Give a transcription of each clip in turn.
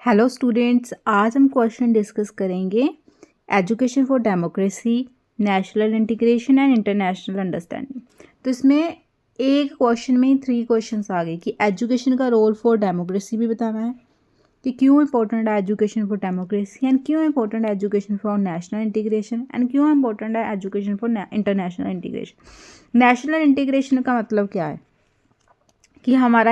Hello students, आज हम question discuss करेंगे education for democracy, national integration and international understanding. तो इसमें एक क्वेश्चन में ही 3 क्वेश्चंस आ गए कि एजुकेशन का रोल फॉर डेमोक्रेसी भी बताना है कि क्यों इंपॉर्टेंट है एजुकेशन फॉर डेमोक्रेसी एंड क्यों इंपॉर्टेंट है education for national integration and क्यों इंपॉर्टेंट है education for international integration. National integration का मतलब क्या है कि हमारा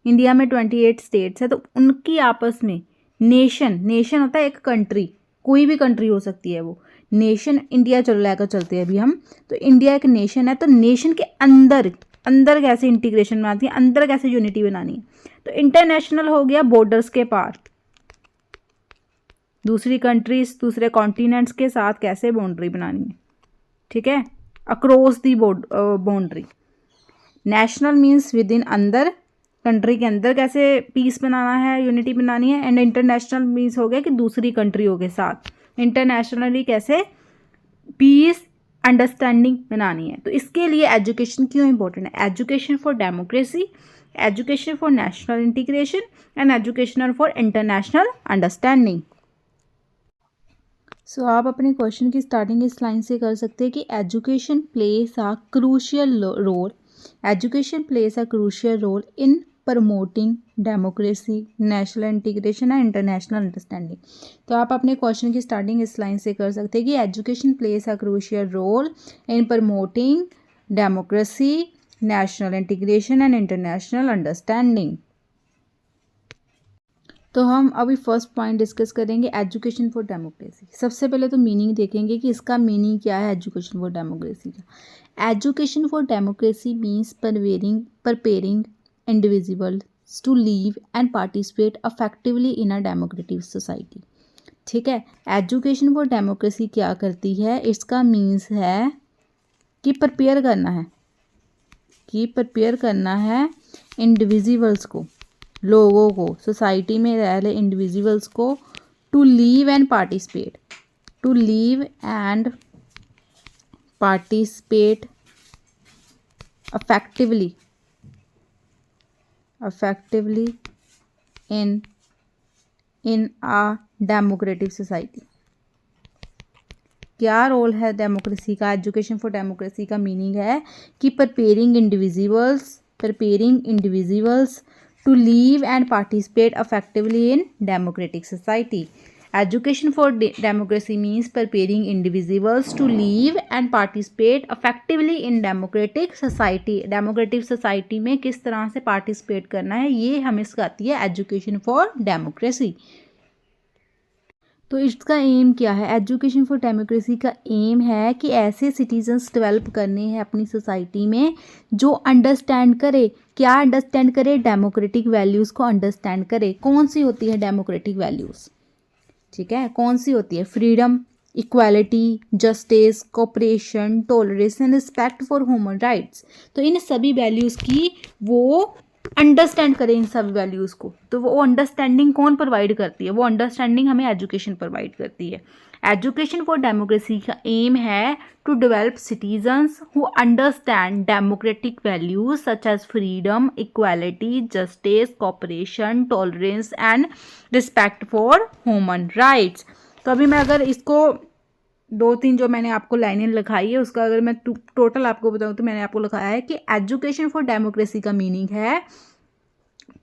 इंडिया में 28 स्टेट्स है, तो उनकी आपस में नेशन होता है एक कंट्री, कोई भी कंट्री हो सकती है वो नेशन। इंडिया लेकर चलते हैं अभी हम, तो इंडिया एक नेशन है, तो नेशन के अंदर कैसे इंटीग्रेशन बनाती है, अंदर कैसे यूनिटी बनानी है। तो इंटरनेशनल हो गया बॉर्डर्स के पार, दूसरी कंट्रीज दूसरे कॉन्टिनेंट्स के साथ कैसे बाउंड्री बनानी है, ठीक है, across the boundary. National means with in, अंदर कंट्री के अंदर कैसे पीस बनाना है, यूनिटी बनानी है। एंड इंटरनेशनल मीन्स हो गया कि दूसरी कंट्रियों के साथ इंटरनेशनली कैसे पीस अंडरस्टैंडिंग बनानी है। तो इसके लिए एजुकेशन क्यों इंपॉर्टेंट है, education for democracy, education for national integration and education for international understanding. So आप अपने क्वेश्चन की स्टार्टिंग इस लाइन से कर सकते हैं कि education plays a crucial role, education plays a crucial role in promoting democracy, national integration and international understanding. तो आप अपने क्वेश्चन की स्टार्टिंग इस लाइन से कर सकते हैं कि education plays a crucial role in promoting democracy, national integration and international understanding. तो हम अभी फर्स्ट पॉइंट डिस्कस करेंगे एजुकेशन फॉर डेमोक्रेसी। सबसे पहले तो मीनिंग देखेंगे कि इसका मीनिंग क्या है एजुकेशन फॉर डेमोक्रेसी का। Education for democracy means preparing individuals to live and participate effectively in a democratic society। ठीक है, एजुकेशन फॉर डेमोक्रेसी क्या करती है, इसका मीन्स है कि प्रिपेयर करना है इंडिविजुअल्स को, लोगों को, सोसाइटी में रह रहे इंडिविजुअल्स को, to live and participate effectively in a democratic society। क्या रोल है डेमोक्रेसी का, एजुकेशन फॉर डेमोक्रेसी का मीनिंग है कि preparing individuals to live and participate effectively in democratic society। Education for democracy means preparing individuals to live and participate effectively in democratic society। democratic society में किस तरह से participate करना है, ये हमें सिखाती है एजुकेशन फॉर डेमोक्रेसी। तो इसका एम क्या है, एजुकेशन फॉर डेमोक्रेसी का एम है कि ऐसे सिटीजन्स डेवलप करने हैं अपनी सोसाइटी में जो अंडरस्टैंड करे, क्या अंडरस्टैंड करे, डेमोक्रेटिक वैल्यूज़ को अंडरस्टैंड करे। कौन सी होती है डेमोक्रेटिक वैल्यूज़, ठीक है, कौन सी होती है, freedom, equality, justice, cooperation, tolerance and respect for human rights. तो इन सभी वैल्यूज़ की वो अंडरस्टैंड करें, इन सब वैल्यूज़ को। तो वो अंडरस्टैंडिंग कौन प्रोवाइड करती है, वो अंडरस्टैंडिंग हमें एजुकेशन प्रोवाइड करती है। एजुकेशन फॉर डेमोक्रेसी का एम है to develop citizens who understand democratic values such as freedom, equality, justice, cooperation, tolerance and respect for human rights. तो अभी मैं अगर इसको 2-3 जो मैंने आपको लाइनें लिखाई है उसका अगर मैं टोटल आपको बताऊं तो मैंने आपको लिखाया है कि एजुकेशन फॉर डेमोक्रेसी का मीनिंग है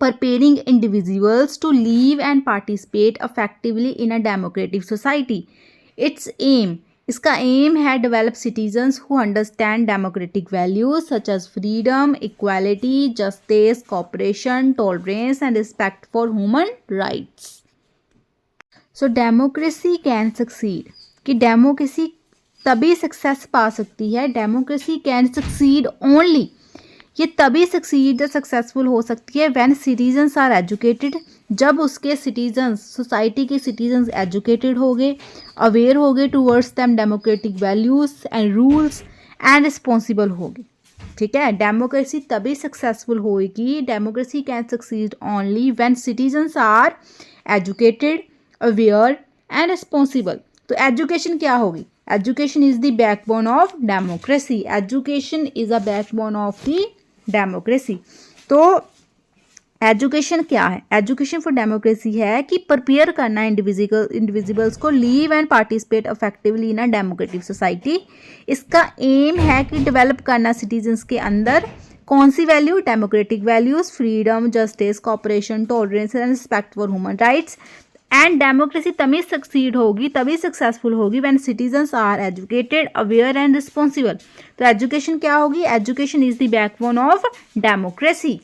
preparing individuals to live and participate effectively in a democratic society। its aim, इसका एम है develop citizens who understand democratic values such as freedom, equality, justice, cooperation, tolerance and respect for human rights. So democracy can succeed, कि democracy तभी success पा सकती है, democracy can succeed only, ये तभी successful हो सकती है व्हेन सिटीजन्स आर एजुकेटेड, जब उसके सिटीजन्स, सोसाइटी के सिटीजन्स एजुकेटेड हो गए, अवेयर हो गए towards them democratic values and rules and responsible हो गए। ठीक है, डेमोक्रेसी तभी सक्सेसफुल होगी, democracy can succeed only when citizens are educated, aware and responsible. तो एजुकेशन क्या होगी, education is the backbone of democracy, education is a backbone of the democracy. तो एजुकेशन क्या है? एजुकेशन फॉर डेमोक्रेसी है कि प्रिपेयर करना इंडिविजुअल्स को live and participate effectively in a democratic society. इसका एम है कि डेवलप करना सिटीजन्स के अंदर कौन सी value? Democratic values, freedom, justice, cooperation, tolerance and respect for human rights. And democracy तभी सक्सीड होगी, तभी सक्सेसफुल होगी when citizens are educated, aware and responsible. तो एजुकेशन क्या होगी? Education is the backbone of democracy.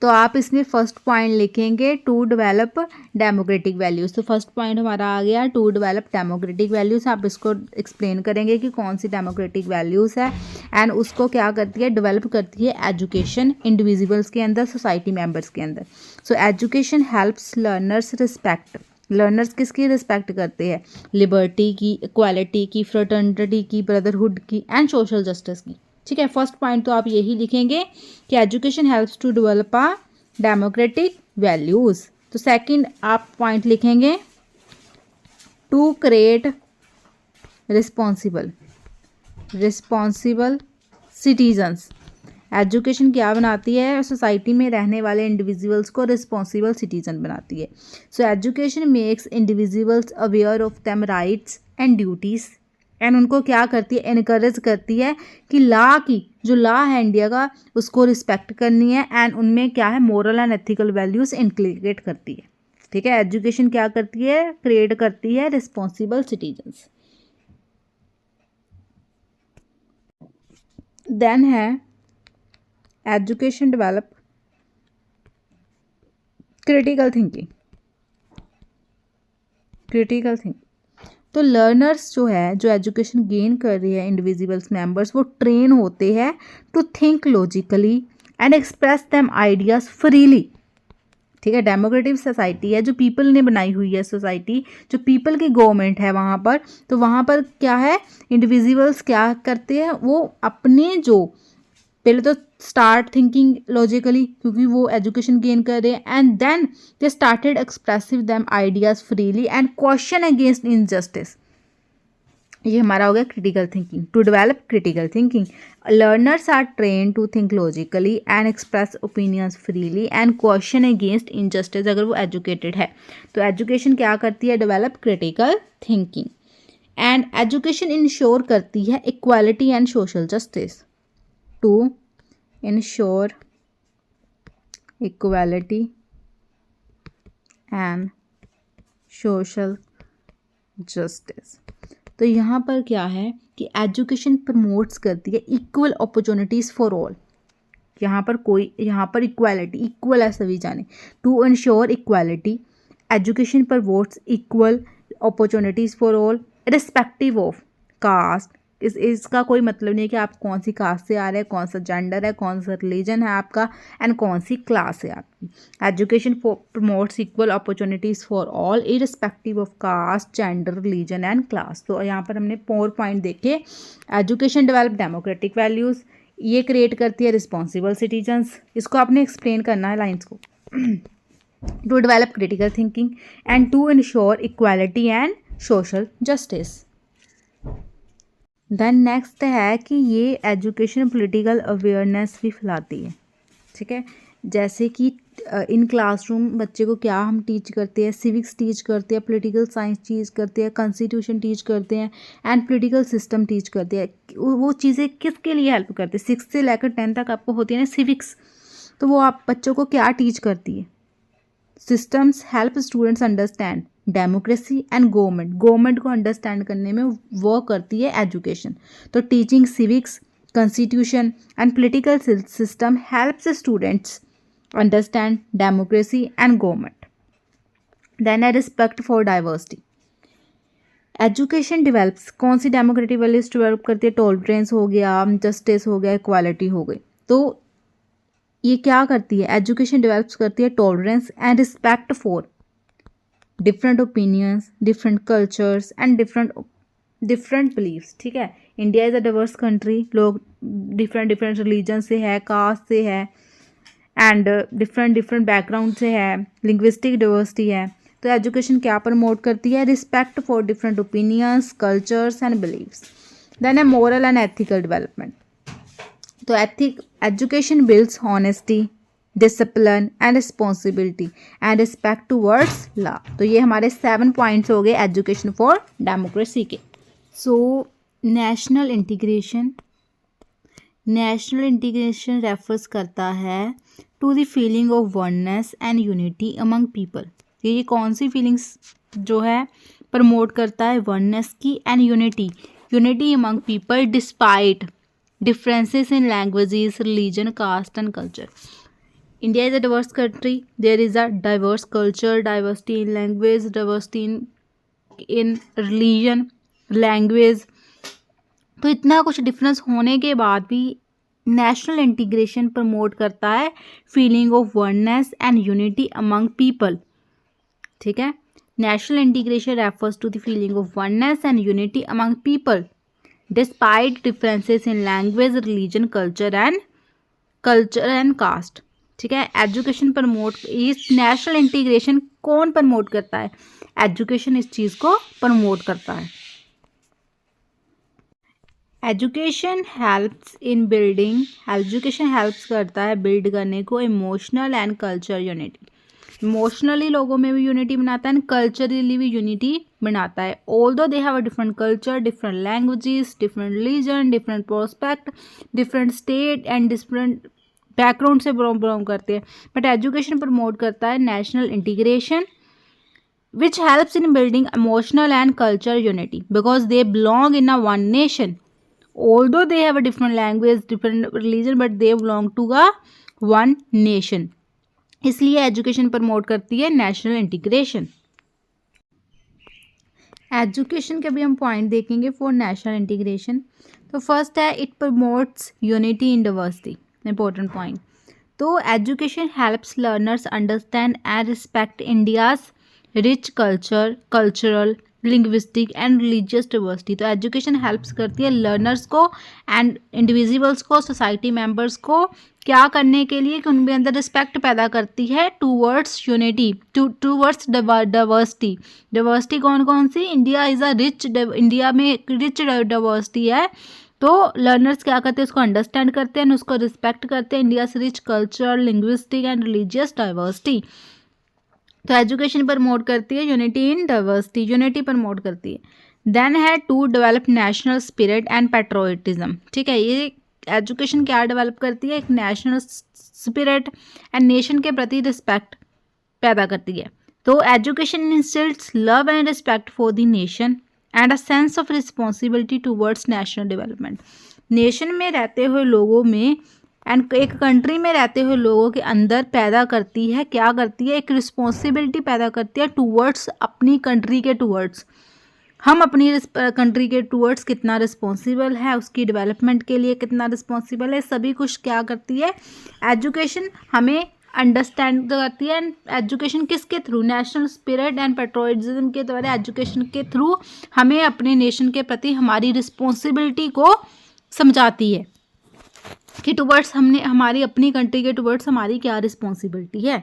तो आप इसमें फर्स्ट पॉइंट लिखेंगे टू डेवलप डेमोक्रेटिक वैल्यूज़। तो फर्स्ट पॉइंट हमारा आ गया टू डेवलप डेमोक्रेटिक वैल्यूज़। आप इसको एक्सप्लेन करेंगे कि कौन सी डेमोक्रेटिक वैल्यूज़ है एंड उसको क्या करती है? डेवलप करती है एजुकेशन इंडिविजुअल्स के अंदर, सोसाइटी मेंबर्स के अंदर। So education helps learners respect. Learners किसकी रिस्पेक्ट करते हैं? लिबर्टी की, इक्वालिटी की, फ्रेटर्निटी की, ब्रदरहुड की एंड सोशल जस्टिस की। ठीक है, फर्स्ट पॉइंट तो आप यही लिखेंगे कि education helps to develop a democratic values. तो सेकंड आप पॉइंट लिखेंगे to create responsible citizens. Education क्या बनाती है? सोसाइटी में रहने वाले इंडिविजुअल्स को रिस्पॉन्सिबल सिटीजन बनाती है। So education makes individuals aware of them rights and duties and उनको क्या करती है? इनकरेज करती है कि लॉ की जो लॉ है इंडिया का उसको रिस्पेक्ट करनी है एंड उनमें क्या है? मोरल एंड एथिकल वैल्यूज़ इंक्लकेट करती है। ठीक है, एजुकेशन क्या करती है? क्रिएट करती है रिस्पॉन्सिबल सिटीजन्स। देन है एजुकेशन डेवलप क्रिटिकल थिंकिंग। तो लर्नर्स जो है, जो एजुकेशन गेन कर रही है इंडिविजुअल्स मेंबर्स, वो ट्रेन होते हैं to think logically and express them ideas freely. ठीक है, डेमोक्रेटिक सोसाइटी है जो पीपल ने बनाई हुई है, सोसाइटी जो पीपल की गवर्नमेंट है वहाँ पर। तो वहाँ पर क्या है? इंडिविजुअल्स क्या करते हैं? वो अपने जो पहले तो स्टार्ट थिंकिंग लॉजिकली क्योंकि वो एजुकेशन गेन कर रहे हैं and then they started expressive them ideas freely and question against injustice. ये हमारा हो गया critical thinking. To develop critical thinking, learners are train to think logically and express opinions freely and question against injustice. अगर वो educated है तो education क्या करती है? Develop critical thinking. And education ensure करती है equality and social justice. To ensure equality and social justice. तो यहाँ पर क्या है कि एजुकेशन प्रमोट्स करती है इक्वल अपॉर्चुनिटीज़ फॉर ऑल। यहाँ पर इक्वालिटी, इक्वल है सभी जाने। To ensure equality, education promotes equal opportunities for all respective of caste. इसका कोई मतलब नहीं है कि आप कौन सी कास्ट से आ रहे हैं, कौन सा जेंडर है, कौन सा रिलीजन है आपका एंड कौन सी क्लास है आपकी। Education promotes equal opportunities for all irrespective of caste, gender, religion and class. तो यहाँ पर हमने 4 पॉइंट देखे। एजुकेशन डेवलप डेमोक्रेटिक वैल्यूज़, ये क्रिएट करती है रिस्पॉन्सिबल सिटीजन्स। इसको आपने एक्सप्लेन करना है लाइन्स को। To develop critical thinking and to ensure equality and social justice. Then next है कि ये एजुकेशन पॉलिटिकल अवेयरनेस भी फैलाती है। ठीक है, जैसे कि इन क्लासरूम बच्चे को क्या हम टीच करते हैं? सिविक्स टीच करते हैं, पॉलिटिकल साइंस टीच करते हैं, कॉन्स्टिट्यूशन टीच करते हैं एंड पॉलिटिकल सिस्टम टीच करते हैं। वो चीज़ें किसके लिए हेल्प करते हैं? 6 से लेकर 10 तक आपको होती है ना सिविक्स, तो वो आप बच्चों को क्या टीच करती है? Systems help students understand democracy and government को अंडरस्टैंड करने में वो करती है एजुकेशन। तो teaching civics, constitution and political system helps students understand democracy and government. Then है respect for diversity. Education develops कौन सी डेमोक्रेटिक वैल्यूज डेवलप करती है? टॉलरेंस हो गया, जस्टिस हो गया, इक्वालिटी हो गई। तो ये क्या करती है? एजुकेशन डेवलप्स करती है tolerance and respect for different opinions, different cultures and different beliefs. ठीक है, India is a diverse country, लोग डिफरेंट रिलीजन से है, कास्ट से है एंड डिफरेंट बैकग्राउंड से है, लिंग्विस्टिक डाइवर्सिटी है। तो एजुकेशन क्या प्रमोट करती है? Respect for different opinions, cultures and beliefs. Then है मोरल एंड एथिकल डेवलपमेंट। तो education builds honesty, discipline and responsibility and respect towards law. तो ये हमारे 7 पॉइंट्स हो गए एजुकेशन फॉर डेमोक्रेसी के। सो नेशनल इंटीग्रेशन रेफर्स करता है to the feeling of oneness and unity among people. ये कौन सी फीलिंग्स जो है प्रमोट करता है? वननेस की and unity among people despite differences in languages, religion, caste and culture. India is a diverse country. There is a diverse culture, diversity in language, diversity in religion, language. तो इतना कुछ difference होने के बाद भी national integration promote करता है feeling of oneness and unity among people. ठीक है, national integration refers to the feeling of oneness and unity among people despite differences in language, religion, culture and caste. ठीक है, एजुकेशन प्रमोट, इस national integration कौन promote करता है? Education इस चीज़ को प्रमोट करता है। एजुकेशन हेल्प्स करता है बिल्ड करने को emotional and culture unity. Emotionally लोगों में भी यूनिटी बनाता है एंड कल्चरली भी यूनिटी बनाता है। Although they have a different culture, different languages, different religion, different prospect, different state and different background से बिलोंग करते हैं, बट एजुकेशन प्रमोट करता है national integration which helps in building emotional and culture unity because they belong in a one nation. Although they have a different language, different religion, but they belong to a one nation. इसलिए education promote करती है national integration. Education के भी हम point देखेंगे for national integration. तो first है it promotes unity in diversity, important point. तो education helps learners understand and respect India's rich cultural, linguistic and religious diversity. तो एजुकेशन हेल्प्स करती है लर्नर्स को एंड इंडिविजुअल्स को, सोसाइटी मेंबर्स को क्या करने के लिए कि उनके अंदर रिस्पेक्ट पैदा करती है towards unity, towards diversity. Diversity कौन कौन सी? इंडिया इज़ अ इंडिया में रिच डाइवर्सिटी है, तो लर्नर्स क्या करते हैं? उसको अंडरस्टैंड करते हैं, उसको रिस्पेक्ट करते हैं। इंडिया से rich culture, linguistic and religious diversity. तो एजुकेशन प्रमोट करती है unity in diversity, unity promote करती है। देन है to develop national spirit and patriotism. ठीक है, ये एजुकेशन क्या डेवलप करती है? एक नेशनल स्पिरिट एंड नेशन के प्रति रिस्पेक्ट पैदा करती है। तो education instils love and respect for the nation and a sense of responsibility towards national development. Nation में रहते हुए लोगों में एंड एक कंट्री में रहते हुए लोगों के अंदर पैदा करती है, क्या करती है? एक रिस्पॉन्सिबिलिटी पैदा करती है टूवर्ड्स, अपनी कंट्री के टूवर्ड्स। हम अपनी कंट्री के टूवर्ड्स कितना रिस्पॉन्सिबल है, उसकी डेवलपमेंट के लिए कितना रिस्पॉन्सिबल है, सभी कुछ क्या करती है? एजुकेशन हमें अंडरस्टैंड करती है। एंड एजुकेशन किसके through? National spirit and patriotism के द्वारा, एजुकेशन के थ्रू हमें अपने नेशन के प्रति हमारी रिस्पॉन्सिबिलिटी को समझाती है कि टुवर्ड्स हमने हमारी अपनी कंट्री के टुवर्ड्स हमारी क्या रिस्पॉन्सिबिलिटी है।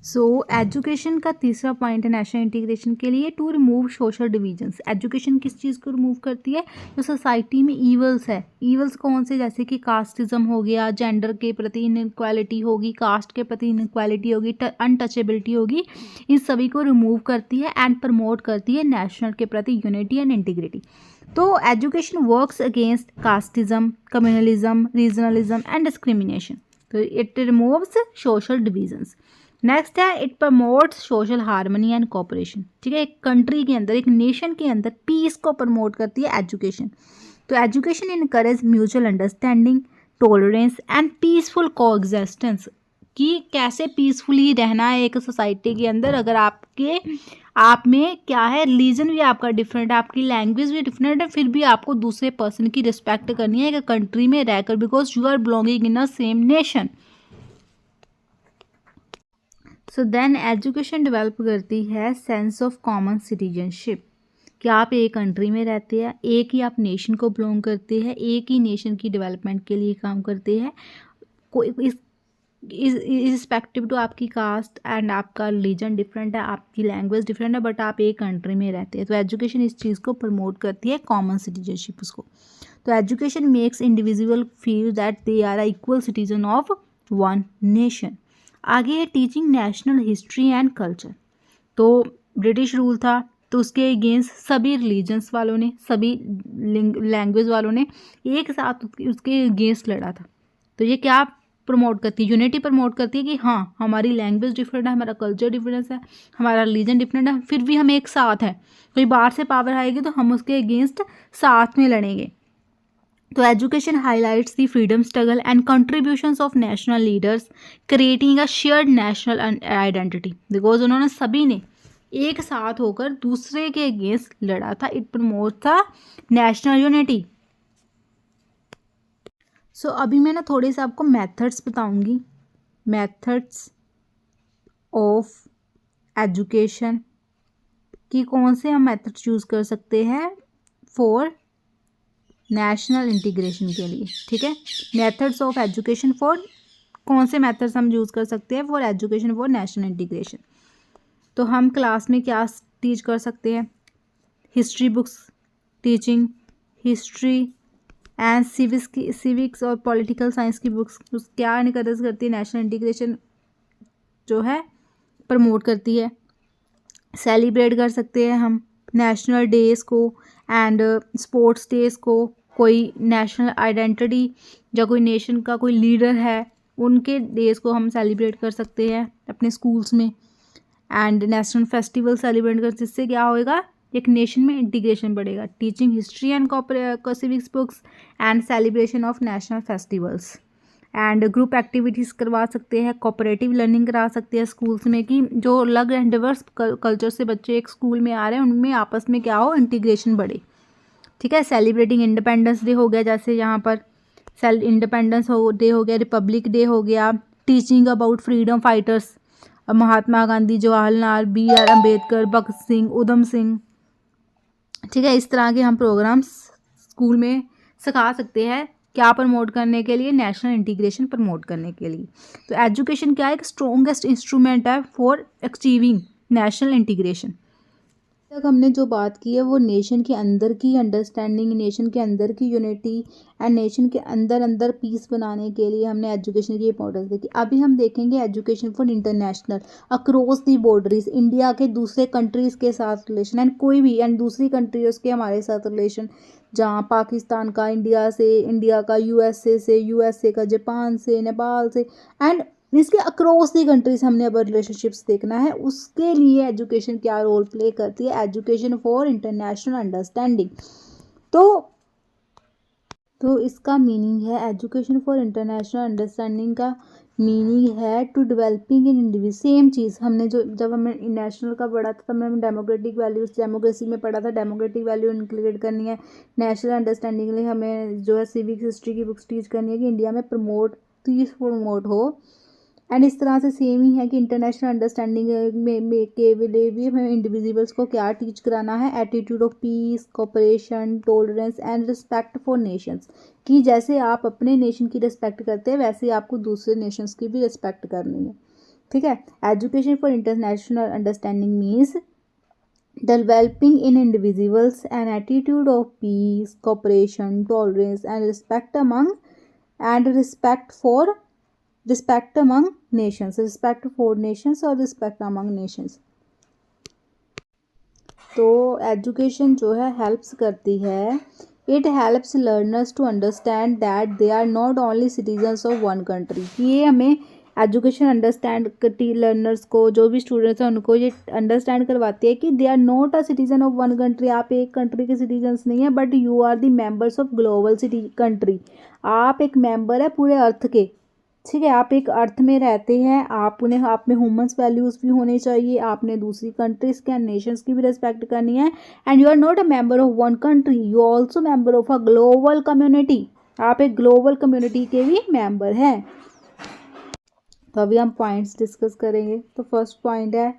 सो एजुकेशन का तीसरा पॉइंट है नेशनल इंटीग्रेशन के लिए to remove social divisions. Education किस चीज़ को रिमूव करती है? जो सोसाइटी में ईवल्स है, ईवल्स कौन से? जैसे कि कास्टिज्म हो गया, जेंडर के प्रति इनइक्वालिटी होगी, कास्ट के प्रति इनइक्वालिटी होगी, अनटचेबिलिटी होगी, इन सभी को रिमूव करती है एंड प्रमोट करती है नेशनल के प्रति यूनिटी एंड इंटीग्रिटी। तो education works against casteism, communalism, regionalism and discrimination. तो it removes social divisions. Next है it promotes social harmony and cooperation. ठीक है, एक कंट्री के अंदर, एक नेशन के अंदर पीस को प्रमोट करती है एजुकेशन। तो education encourage mutual understanding, tolerance and peaceful coexistence, कि कैसे पीसफुली रहना है एक सोसाइटी के अंदर। अगर आप में क्या है, रिलीजन भी आपका डिफरेंट है, आपकी लैंग्वेज भी डिफरेंट है, फिर भी आपको दूसरे पर्सन की रिस्पेक्ट करनी है एक कंट्री में रहकर, because you are belonging in a same nation. So then education develop करती है सेंस ऑफ कॉमन सिटीजनशिप, कि आप एक कंट्री में रहते हैं, एक ही आप नेशन को बिलोंग करते हैं, एक ही नेशन की डेवलपमेंट के लिए काम करते हैं, कोई इरिस्पेक्टिव टू आपकी कास्ट एंड आपका रिलीजन डिफरेंट है, आपकी लैंग्वेज डिफरेंट है, बट आप एक कंट्री में रहते हैं। तो एजुकेशन इस चीज़ को प्रमोट करती है, कॉमन सिटीजनशिप उसको। तो education makes individual feel that they are equal citizen of one nation. आगे है teaching national history and culture. तो ब्रिटिश रूल था, तो उसके अगेंस्ट सभी रिलीजन्स वालों ने, सभी लैंग्वेज वालों ने एक साथ उसके अगेंस्ट लड़ा था। तो ये क्या प्रमोट करती है? यूनिटी प्रमोट करती है कि हाँ, हमारी लैंग्वेज डिफरेंट है, हमारा कल्चर डिफरेंस है, हमारा रिलीजन डिफरेंट है, फिर भी हम एक साथ हैं। कोई बाहर से पावर आएगी तो हम उसके अगेंस्ट साथ में लड़ेंगे। तो education highlights the freedom struggle and contributions of national leaders creating a shared national identity. Because उन्होंने सभी ने एक साथ होकर दूसरे के अगेंस्ट लड़ा था। इट प्रमोट था नेशनल यूनिटी। सो अभी मैं ना थोड़े से आपको मेथड्स बताऊंगी, मेथड्स ऑफ एजुकेशन कि कौन से हम मेथड चूज़ कर सकते हैं फॉर नेशनल इंटीग्रेशन के लिए। ठीक है, मेथड्स ऑफ एजुकेशन फॉर, कौन से मेथड्स हम यूज़ कर सकते हैं for education for national integration. तो हम क्लास में क्या टीच कर सकते हैं? History books teaching, history and civics और पॉलिटिकल साइंस की बुक्स क्या इनकरेज करती है? नेशनल इंटीग्रेशन जो है प्रमोट करती है। सेलिब्रेट कर सकते हैं हम नेशनल डेज़ को एंड स्पोर्ट्स डेज़ को। कोई नेशनल आइडेंटिटी या कोई नेशन का कोई लीडर है, उनके डेज़ को हम सेलिब्रेट कर सकते हैं अपने स्कूल्स में। एंड नेशनल फेस्टिवल सेलिब्रेट कर, जिससे क्या होएगा? एक नेशन में इंटीग्रेशन बढ़ेगा। Teaching history and civics books and celebration of national festivals and group activities करवा सकते हैं। कोऑपरेटिव लर्निंग करा सकते हैं स्कूल्स में कि जो अलग एंड डिवर्स कल्चर से बच्चे एक स्कूल में आ रहे हैं, उनमें आपस में क्या हो? इंटीग्रेशन बढ़े। ठीक है, सेलिब्रेटिंग इंडिपेंडेंस डे हो गया, जैसे यहाँ पर इंडिपेंडेंस डे हो गया, रिपब्लिक डे हो गया। Teaching about freedom fighters, Mahatma Gandhi, Jawaharlal, BR Ambedkar, Bhagat Singh, Udham Singh. ठीक है, इस तरह के हम प्रोग्राम्स स्कूल में सिखा सकते हैं। क्या प्रमोट करने के लिए? नेशनल इंटीग्रेशन प्रमोट करने के लिए। तो एजुकेशन क्या है? एक स्ट्रॉन्गेस्ट इंस्ट्रूमेंट है फॉर अचीविंग नेशनल इंटीग्रेशन। तक हमने जो बात की है वो नेशन के अंदर की अंडरस्टैंडिंग, नेशन के अंदर की यूनिटी एंड नेशन के अंदर अंदर पीस बनाने के लिए हमने एजुकेशन की इंपॉर्टेंस देखी। अभी हम देखेंगे education for international, across the boundaries, India के दूसरे कंट्रीज़ के साथ रिलेशन एंड कोई भी एंड दूसरी कंट्रीज़ के हमारे साथ रिलेशन, जहाँ पाकिस्तान का इंडिया से, इंडिया का USA से, USA का जापान से, नेपाल से एंड इसके अक्रॉस दी कंट्रीज हमने अब रिलेशनशिप्स देखना है। उसके लिए एजुकेशन क्या रोल प्ले करती है? Education for international understanding. तो इसका मीनिंग है, एजुकेशन फॉर इंटरनेशनल अंडरस्टैंडिंग का मीनिंग है to developing in individual. Same चीज़ हमने जो जब हमें नेशनल का पढ़ा था तब हमें डेमोक्रेटिक वैल्यूज, डेमोक्रेसी में पढ़ा था, डेमोक्रेटिक वैल्यू इंक्लूड करनी है। नेशनल अंडरस्टैंडिंग के लिए हमें जो है सिविक्स हिस्ट्री की बुक्स टीच करनी है कि इंडिया में प्रमोट हो। एंड इस तरह से सेम ही है कि इंटरनेशनल अंडरस्टैंडिंग में के लिए भी हमें इंडिविजुअल्स को क्या टीच कराना है? Attitude of peace, cooperation, tolerance and respect for Nations. कि जैसे आप अपने नेशन की रिस्पेक्ट करते हैं वैसे ही आपको दूसरे नेशंस की भी रिस्पेक्ट करनी है। ठीक है, education for international understanding means developing in individuals an attitude of peace, cooperation, tolerance and respect among nations, respect for nations और respect among nations। तो एजुकेशन जो है हेल्प्स करती है, it helps learners to understand that they are not only citizens of one country. ये हमें education understand करती, learners को, जो भी स्टूडेंट्स हैं उनको ये अंडरस्टैंड करवाती है कि they are not a citizen of one country. आप एक कंट्री के सिटीजन्स नहीं हैं, but you are the members of global country. आप एक मेंबर है पूरे अर्थ के। ठीक है, आप एक अर्थ में रहते हैं, आप में ह्यूमन्स वैल्यूज़ भी होने चाहिए, आपने दूसरी कंट्रीज़ के नेशंस की भी रिस्पेक्ट करनी है। And you are not a member of one country, you are also member of a global community. आप एक ग्लोबल कम्युनिटी के भी मेंबर हैं। तो अभी हम पॉइंट्स डिस्कस करेंगे। तो फर्स्ट पॉइंट है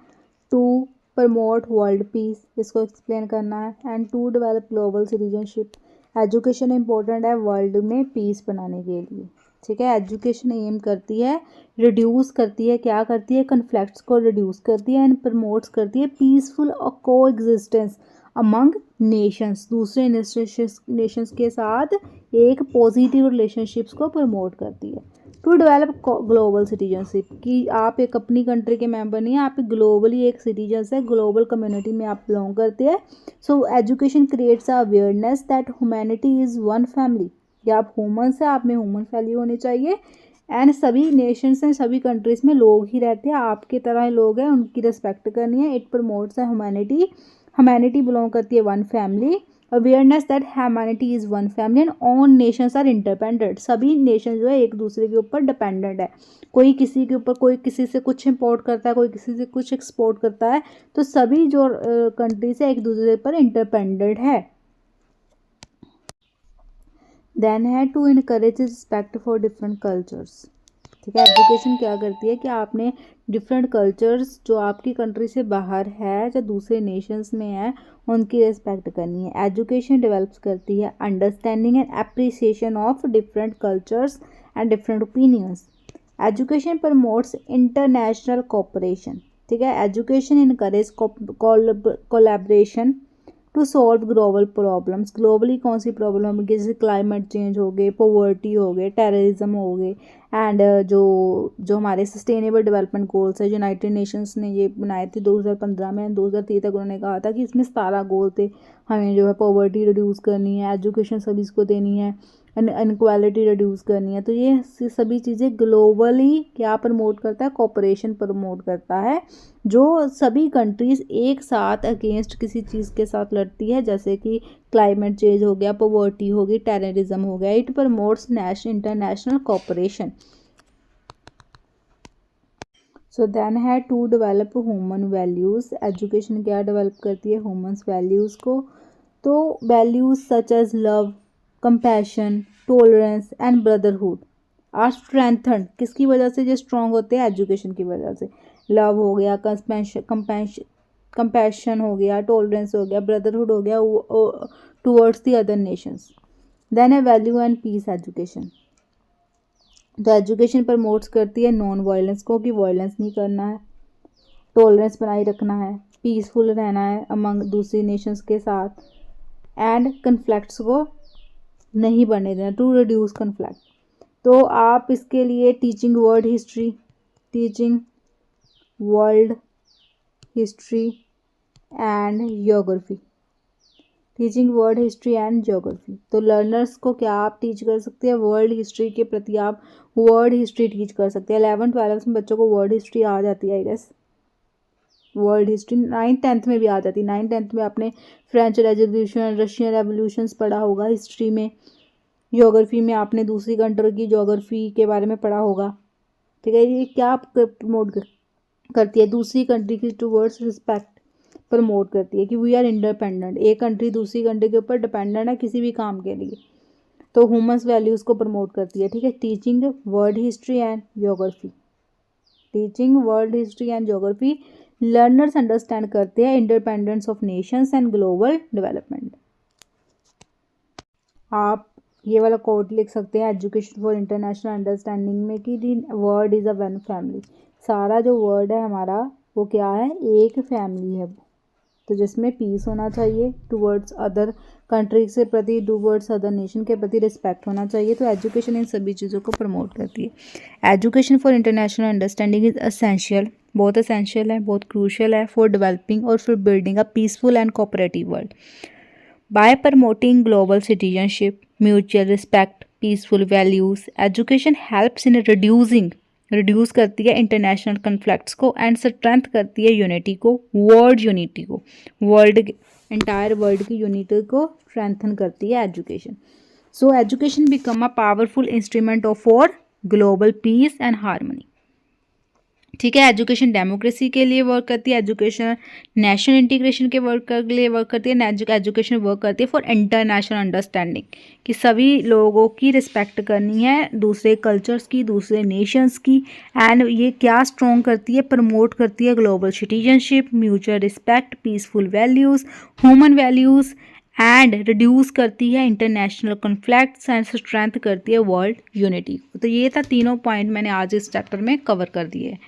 टू प्रमोट वर्ल्ड पीस, इसको एक्सप्लेन करना है। And to develop global citizenship, education important है वर्ल्ड में पीस बनाने के लिए। ठीक है, एजुकेशन एम करती है, रिड्यूस करती है, क्या करती है? कन्फ्लिक्ट्स को रिड्यूस करती है एंड प्रमोट्स करती है पीसफुल को एग्जिस्टेंस अमंग नेशंस, दूसरे नेशंस के साथ एक पॉजिटिव रिलेशनशिप्स को प्रमोट करती है। टू डेवलप ग्लोबल सिटीजनशिप, कि आप एक अपनी कंट्री के मेंबर नहीं हैं, आप ग्लोबली एक सिटीजन्स है, ग्लोबल कम्युनिटी में आप बिलोंग करते हैं। So education creates a awareness that humanity is one family, कि आप ह्यूमन्स हैं, आप में ह्यूमन वैल्यू होनी चाहिए। एंड सभी नेशंस हैं, सभी कंट्रीज़ में लोग ही रहते हैं, आपके तरह ही लोग हैं, उनकी रिस्पेक्ट करनी है। It promotes a humanity, humanity belong करती है one family. Awareness that humanity is one family and on nations are independent, सभी नेशन जो है एक दूसरे के ऊपर डिपेंडेंट है, कोई किसी के ऊपर, कोई किसी से कुछ इम्पोर्ट करता है, कोई किसी से कुछ एक्सपोर्ट करता है, तो सभी जो कंट्रीज है एक दूसरे पर इंडिपेंडेंट है। देन है to encourage respect for different cultures, ठीक है। एजुकेशन क्या करती है कि आपने डिफरेंट कल्चर्स जो आपकी कंट्री से बाहर है, जो दूसरे नेशंस में है, उनकी रिस्पेक्ट करनी है। एजुकेशन डेवलप्स करती है understanding and appreciation of different cultures and different opinions. Education promotes international cooperation, ठीक है। Education encourage collaboration to solve global problems, globally कौन सी प्रॉब्लम है, जैसे क्लाइमेट चेंज हो गए, पॉवर्टी हो गए, टेररिज्म हो गए, एंड जो हमारे सस्टेनेबल डेवलपमेंट गोल्स है, यूनाइटेड नेशंस ने ये बनाए थे 2015 में, 2030 तक उन्होंने कहा था कि इसमें 17 गोल थे। हमें जो है पॉवर्टी रिड्यूस करनी है, एजुकेशन सभी को देनी है, इनक्वालिटी रिड्यूस करनी है। तो ये सभी चीज़ें ग्लोबली क्या प्रमोट करता है, कोऑपरेशन प्रमोट करता है, जो सभी कंट्रीज़ एक साथ अगेंस्ट किसी चीज़ के साथ लड़ती है, जैसे कि क्लाइमेट चेंज हो गया, पॉवर्टी हो गई, टेररिज्म हो गया। It promotes international cooperation. So then है to develop human values, education क्या डेवलप करती है, ह्यूमन्स वैल्यूज़ को। तो values such as love, compassion, tolerance and brotherhood are strengthened, किसकी वजह से ये स्ट्रॉन्ग होते हैं, एजुकेशन की वजह से। लव हो गया, कंपैशन हो गया, टॉलरेंस हो गया, ब्रदरहुड हो गया towards the other nations. Then है वैल्यू एंड पीस एजुकेशन, तो एजुकेशन प्रमोट्स करती है नॉन वायलेंस को, कि वायलेंस नहीं करना है, टॉलरेंस बनाए रखना है, पीसफुल रहना है अमंग दूसरी नेशंस के साथ, एंड कन्फ्लिक्ट्स को नहीं बनने देना, टू रिड्यूस कन्फ्लिक्ट। तो आप इसके लिए teaching world history and geography, teaching world history and geography. तो लर्नर्स को क्या आप टीच कर सकते हैं, वर्ल्ड हिस्ट्री के प्रति आप वर्ल्ड हिस्ट्री टीच कर सकते हैं। 11th-12th में बच्चों को वर्ल्ड हिस्ट्री आ जाती है, I guess world history 9th-10th में भी आ जाती है। 9th-10th में आपने फ्रेंच रेवोल्यूशन, रशियन रेवोल्यूशंस पढ़ा होगा हिस्ट्री में। ज्योग्राफी में आपने दूसरी कंट्री की ज्योग्राफी के बारे में पढ़ा होगा, ठीक है। ये क्या प्रमोट करती है, दूसरी कंट्री की टूवर्ड्स रिस्पेक्ट प्रमोट करती है, कि वी आर इंडिपेंडेंट, एक कंट्री दूसरी कंट्री के ऊपर डिपेंडेंट है किसी भी काम के लिए, तो ह्यूमन्स वैल्यूज़ को प्रमोट करती है, ठीक है। Teaching world history and geography, learners understand करते हैं independence of Nations and global development. आप ये वाला कोड लिख सकते हैं एजुकेशन फॉर इंटरनेशनल अंडरस्टैंडिंग में, कि the word is a one family, सारा जो वर्ड है हमारा वो क्या है, एक फैमिली है। तो जिसमें पीस होना चाहिए टूवर्ड्स अदर कंट्री के प्रति, टूवर्ड्स अदर नेशन के प्रति रिस्पेक्ट होना चाहिए। तो एजुकेशन इन सभी चीज़ों को प्रमोट करती है। Education for international understanding is essential, बहुत असेंशियल है, बहुत क्रूशियल है फॉर डेवलपिंग और for building a peaceful and cooperative world. Bye promoting global citizenship, mutual respect, peaceful values, education helps in reduce करती है इंटरनेशनल कन्फ्लिक्ट्स को and strength करती है यूनिटी को, एंटायर वर्ल्ड की यूनिटी को स्ट्रेंथन करती है education. So education become a powerful instrument of for global piece and harmony, ठीक है। एजुकेशन डेमोक्रेसी के लिए वर्क करती है, एजुकेशन नेशनल इंटीग्रेशन के लिए वर्क करती है, एजुकेशन वर्क करती है फॉर इंटरनेशनल अंडरस्टैंडिंग, कि सभी लोगों की रिस्पेक्ट करनी है, दूसरे कल्चर्स की, दूसरे नेशंस की, एंड ये क्या स्ट्रॉन्ग करती है, प्रमोट करती है global citizenship, mutual respect, peaceful values, human values, and reduce करती है इंटरनेशनल कॉन्फ्लिक्ट्स एंड स्ट्रेंथ करती है वर्ल्ड यूनिटी। तो ये था तीनों पॉइंट मैंने आज इस चैप्टर में कवर कर दिए।